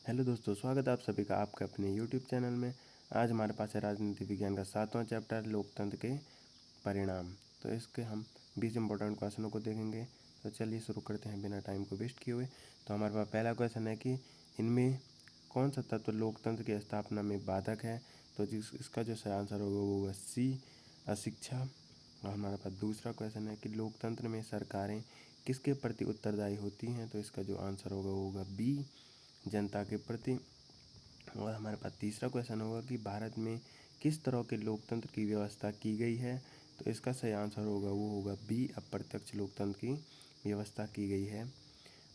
Hello दोस्तों, स्वागत है आप सभी का आपके अपने यूट्यूब चैनल में। आज हमारे पास है राजनीति विज्ञान का 7वां चैप्टर लोकतंत्र के परिणाम। तो इसके हम 20 इंपॉर्टेंट क्वेश्चनों को देखेंगे। तो चलिए शुरू करते हैं बिना टाइम को वेस्ट किए हुए। तो हमारे पास पहला क्वेश्चन है कि इनमें कौन सा तत्व लोकतंत्र की स्थापना में बाधक है। तो इसका जो सही आंसर होगा वो होगा सी, अशिक्षा। और हमारे पास दूसरा क्वेश्चन है कि लोकतंत्र में सरकारें किसके प्रति उत्तरदायी होती हैं। तो इसका जो आंसर होगा वो होगा बी, जनता के प्रति। और हमारे पास तीसरा क्वेश्चन होगा कि भारत में किस तरह के लोकतंत्र की व्यवस्था की गई है। तो इसका सही आंसर होगा वो होगा बी, अप्रत्यक्ष लोकतंत्र की व्यवस्था की गई है।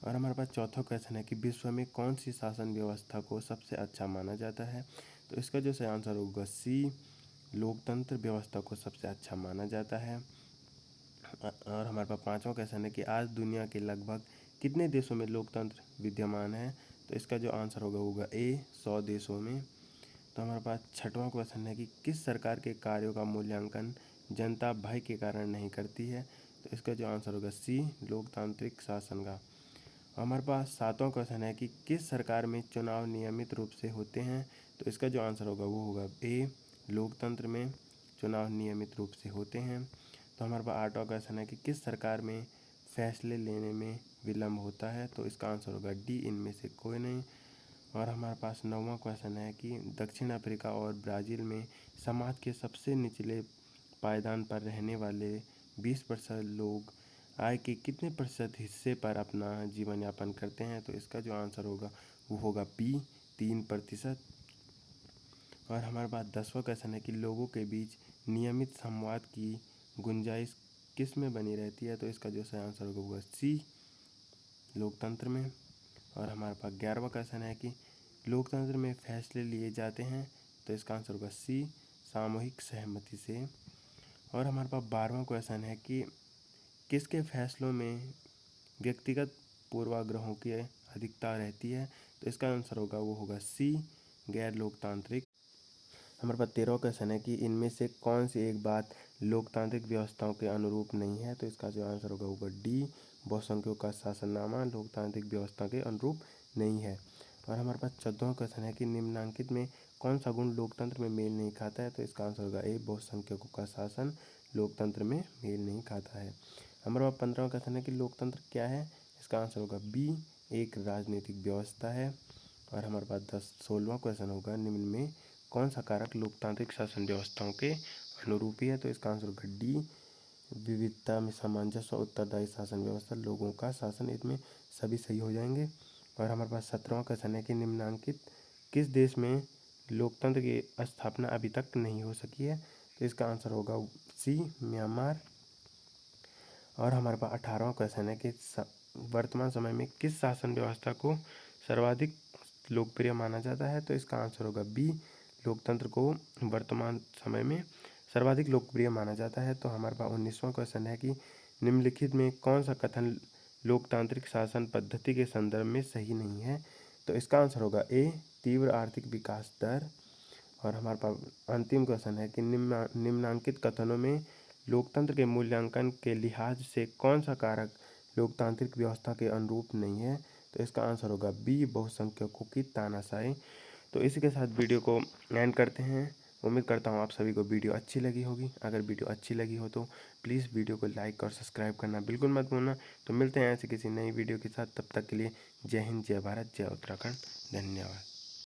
और हमारे पास चौथा क्वेश्चन है कि विश्व में कौन सी शासन व्यवस्था को सबसे अच्छा माना जाता है। तो इसका जो सही आंसर होगा सी, लोकतंत्र व्यवस्था को सबसे अच्छा माना जाता है। और हमारे पास पांचवा क्वेश्चन है कि आज दुनिया के लगभग कितने देशों में लोकतंत्र विद्यमान है। तो इसका जो आंसर होगा होगा ए, 100 देशों में। तो हमारे पास छठवां क्वेश्चन है कि किस सरकार के कार्यों का मूल्यांकन जनता भय के कारण नहीं करती है। तो इसका जो आंसर होगा सी, लोकतांत्रिक शासन का। हमारे पास सातवां क्वेश्चन है कि किस सरकार में चुनाव नियमित रूप से होते हैं। तो इसका जो आंसर होगा वो होगा ए, लोकतंत्र में चुनाव नियमित रूप से होते हैं। तो हमारे पास आठवां क्वेश्चन है कि किस सरकार में फैसले लेने में विलम्ब होता है। तो इसका आंसर होगा डी, इनमें से कोई नहीं। और हमारे पास नौवां क्वेश्चन है कि दक्षिण अफ्रीका और ब्राज़ील में समाज के सबसे निचले पायदान पर रहने वाले 20% लोग आय के कितने प्रतिशत हिस्से पर अपना जीवन यापन करते हैं। तो इसका जो आंसर होगा वो होगा बी, 3%। और हमारे पास 10वां क्वेश्चन है कि लोगों के बीच नियमित संवाद की गुंजाइश किस में बनी रहती है। तो इसका जो सही आंसर होगा वो सी, लोकतंत्र में। और हमारे पास 11वां क्वेश्चन है कि लोकतंत्र में फैसले लिए जाते हैं। तो इसका आंसर होगा सी, सामूहिक सहमति से। और हमारे पास 12वां क्वेश्चन है कि किसके फैसलों में व्यक्तिगत पूर्वाग्रहों की अधिकता रहती है। तो इसका आंसर होगा वो होगा सी, गैर लोकतांत्रिक। हमारे पास 13वां क्वेश्चन है कि इनमें से कौन सी एक बात लोकतांत्रिक व्यवस्थाओं के अनुरूप नहीं है। तो इसका जो आंसर होगा वो डी, बहुसंख्यों का शासननामा लोकतांत्रिक व्यवस्था के अनुरूप नहीं है। और हमारे पास 14वां क्वेश्चन है कि निम्नलिखित में कौन सा गुण लोकतंत्र में मेल नहीं खाता है। तो इसका आंसर होगा ए, बहुसंख्यकों का शासन लोकतंत्र में मेल नहीं खाता है। हमारे पास 15वां क्वेश्चन है कि लोकतंत्र क्या है। इसका आंसर होगा बी, एक राजनीतिक व्यवस्था है। और हमारे पास 16वां क्वेश्चन होगा निम्न में कौन सा कारक लोकतांत्रिक शासन व्यवस्थाओं के अनुरूपी है। तो इसका आंसर होगा डी, विविधता में सामंजस्य और उत्तरदायी शासन व्यवस्था, लोगों का शासन, इसमें सभी सही हो जाएंगे। और हमारे पास 17वां क्वेश्चन है कि निम्नलिखित किस देश में लोकतंत्र की स्थापना अभी तक नहीं हो सकी है। तो इसका आंसर होगा सी, म्यांमार। और हमारे पास 18वां क्वेश्चन है कि वर्तमान समय में किस शासन व्यवस्था को सर्वाधिक लोकप्रिय माना जाता है। तो इसका आंसर होगा बी, लोकतंत्र को वर्तमान समय में सर्वाधिक लोकप्रिय माना जाता है। तो हमारे पास 19वां क्वेश्चन है कि निम्नलिखित में कौन सा कथन लोकतांत्रिक शासन पद्धति के संदर्भ में सही नहीं है। तो इसका आंसर होगा ए, तीव्र आर्थिक विकास दर। और हमारे पास अंतिम क्वेश्चन है कि निम्नांकित कथनों में लोकतंत्र के मूल्यांकन के लिहाज से कौन सा कारक लोकतांत्रिक व्यवस्था के अनुरूप नहीं है। तो इसका आंसर होगा बी, बहुसंख्यकों की तानाशाही। तो इसी के साथ वीडियो को एंड करते हैं। उम्मीद करता हूँ आप सभी को वीडियो अच्छी लगी होगी। अगर वीडियो अच्छी लगी हो तो प्लीज़ वीडियो को लाइक और सब्सक्राइब करना बिल्कुल मत भूलना। तो मिलते हैं ऐसे किसी नई वीडियो के साथ, तब तक के लिए जय हिंद, जय भारत, जय उत्तराखंड। धन्यवाद।